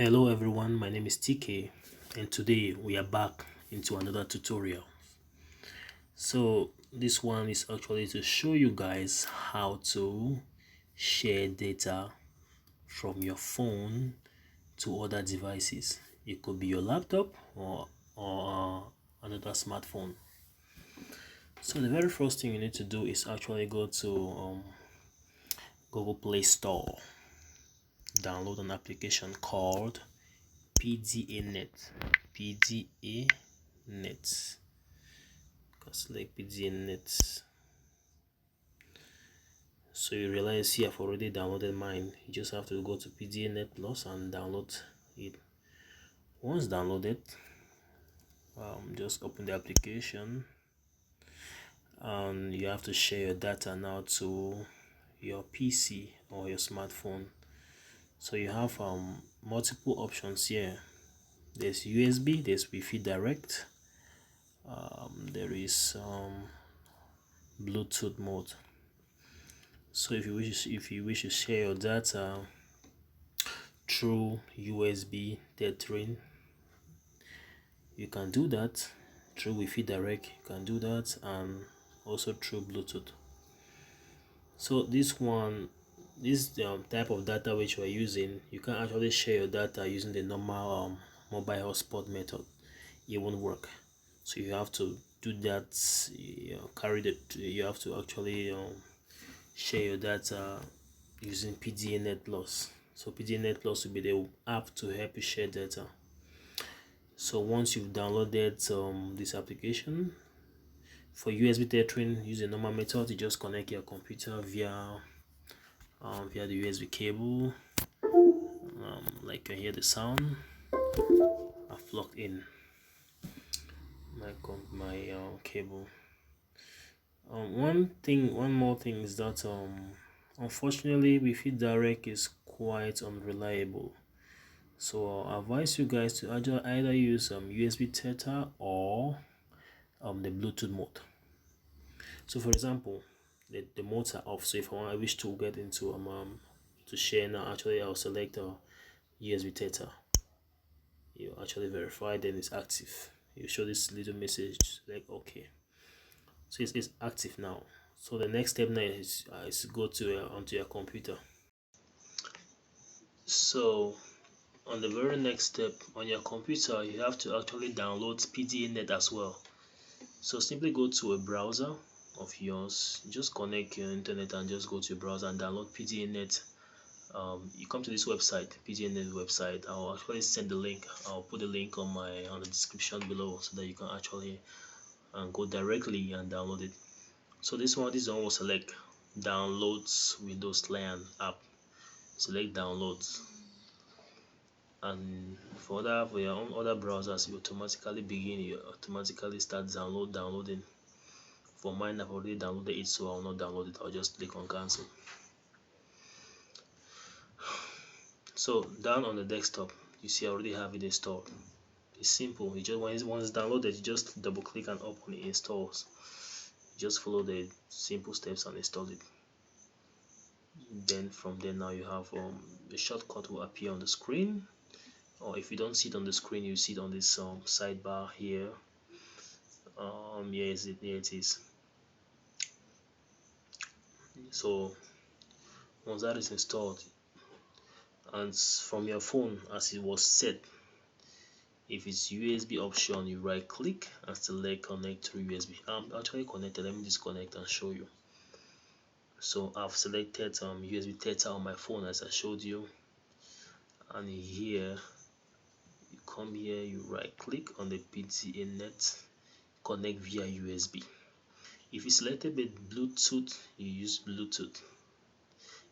Hello everyone, my name is TK and today we are back into another tutorial. So this one is actually to show you guys how to share data from your phone to other devices. It could be your laptop or another smartphone. So the very first thing you need to do is actually go to Google Play Store, download an application called pdanet. pdanet. Select pdanet. So you realize here I've already downloaded mine. You just have to go to pdanet plus and download it. Once downloaded, just open the application and you have to share your data now to your PC or your smartphone. So you have multiple options here. There's USB, there's Wi-Fi direct, there is Bluetooth mode. So if you wish to share your data through USB tethering, you can do that. Through Wi-Fi direct, you can do that, and also through Bluetooth. So this type of data which we're using, you can actually share your data using the normal mobile hotspot method. It won't work. So you have to do that. You have to actually share your data using pdanet plus. So pdanet plus will be the app to help you share data. So once you've downloaded this application, for USB tethering, use a normal method. You just connect your computer via the USB cable. Like you can hear the sound. I've plugged in my cable. One more thing is that unfortunately Wi-Fi direct is quite unreliable. So I advise you guys to either use USB Theta or the Bluetooth mode. So for example, the modes are off. So if I wish to get into to share now, actually I'll select USB Theta. You actually verify, then it's active. You show this little message like okay. So it's active now. So the next step now is go to onto your computer. So on the very next step on your computer, you have to actually download pdanet as well. So simply go to a browser of yours, just connect your internet and just go to your browser and download pdanet. You come to this website, pdanet website. I'll actually send the link. I'll put the link on the description below so that you can actually go directly and download it. So this one will select downloads Windows Client app. Select downloads, and for your own other browsers, you automatically start downloading. For mine, I've already downloaded it, so I'll not download it. I'll just click on cancel. So down on the desktop, you see I already have it installed. It's simple. You just once it's downloaded, you just double click and open it installs. You just follow the simple steps and install it. Then from there, now you have the shortcut will appear on the screen, or if you don't see it on the screen, you see it on this sidebar here. Here it is. So once that is installed, and from your phone as it was set, if it's USB option, you right click and select connect through USB. I'm actually connected. Let me disconnect and show you. So I've selected USB Theta on my phone as I showed you, and here you come here, you right click on the pdanet connect via USB. If you selected Bluetooth, you use Bluetooth.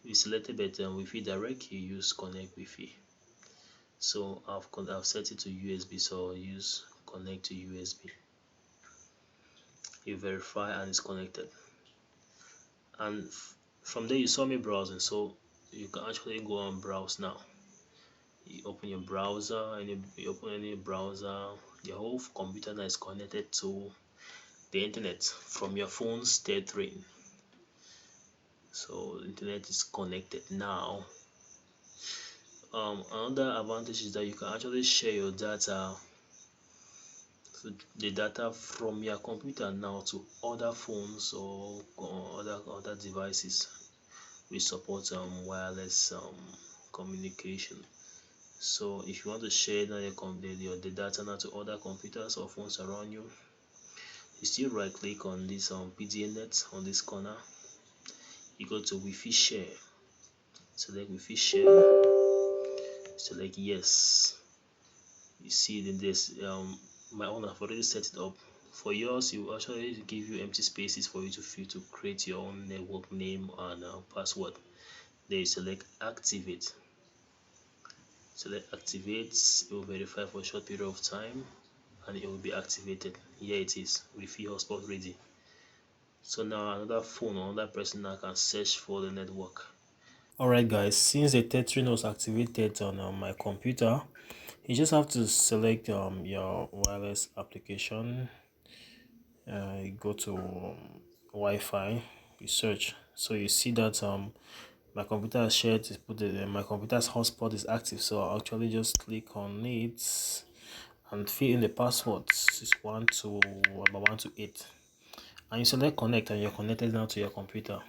If you selected Wi-Fi direct, you use connect Wi-Fi. So I've set it to USB, so I'll use connect to USB. You verify and it's connected, and from there you saw me browsing, so you can actually go and browse now. You open your browser, and you open any browser. Your whole computer now is connected to the internet from your phone's tethering. So the internet is connected now. Another advantage is that you can actually share your data, so the data from your computer now, to other phones or other devices. We support wireless communication. So if you want to share now the data now to other computers or phones around you, you still right click on this pdanet on this corner. You go to Wi-Fi share, select Wi-Fi share, select yes. You see then this my own, I've already set it up. For yours, you actually give you empty spaces for you to create your own network name and password. Then you select activate. Select activate, it will verify for a short period of time and it will be activated. Here it is, Wi-Fi hotspot ready. So now another phone or another person now can search for the network. Alright guys, since the tethering was activated on my computer, you just have to select your wireless application. You go to Wi-Fi, you search. So you see that my computer has shared to put my computer's hotspot is active. So I'll actually just click on it and fill in the passwords. It's 128, and you select connect, and you're connected now to your computer.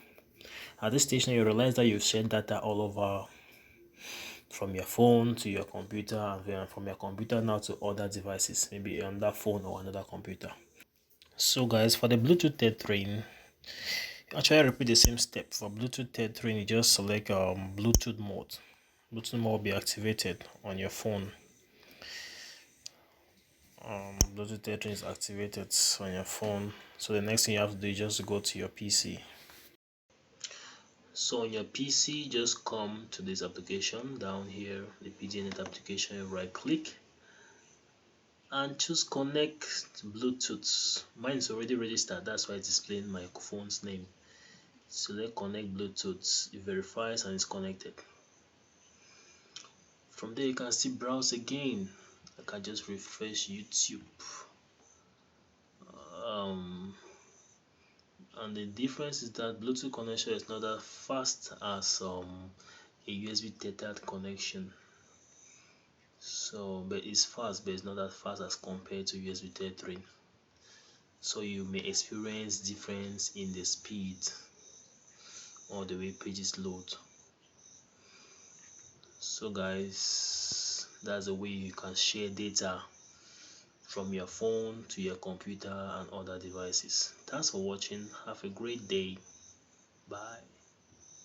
At this stage now, you realize that you've shared data all over, from your phone to your computer, and from your computer now to other devices, maybe on that phone or another computer. So guys, for the Bluetooth tethering, actually repeat the same step. For Bluetooth tethering, you just select Bluetooth mode. Bluetooth mode will be activated on your phone. Bluetooth tethering is activated on your phone. So the next thing you have to do is just go to your PC. So on your PC, just come to this application down here, the pdanet application, right click and choose connect Bluetooth. Mine is already registered, that's why it's displaying my phone's name. Select connect Bluetooth, it verifies and is connected. From there you can still browse again. I can just refresh YouTube. And the difference is that Bluetooth connection is not as fast as a USB tethered connection. So, but it's fast, but it's not as fast as compared to USB tethering. So you may experience difference in the speed or the way pages load. So guys, that's the way you can share data from your phone to your computer and other devices. Thanks for watching. Have a great day. Bye.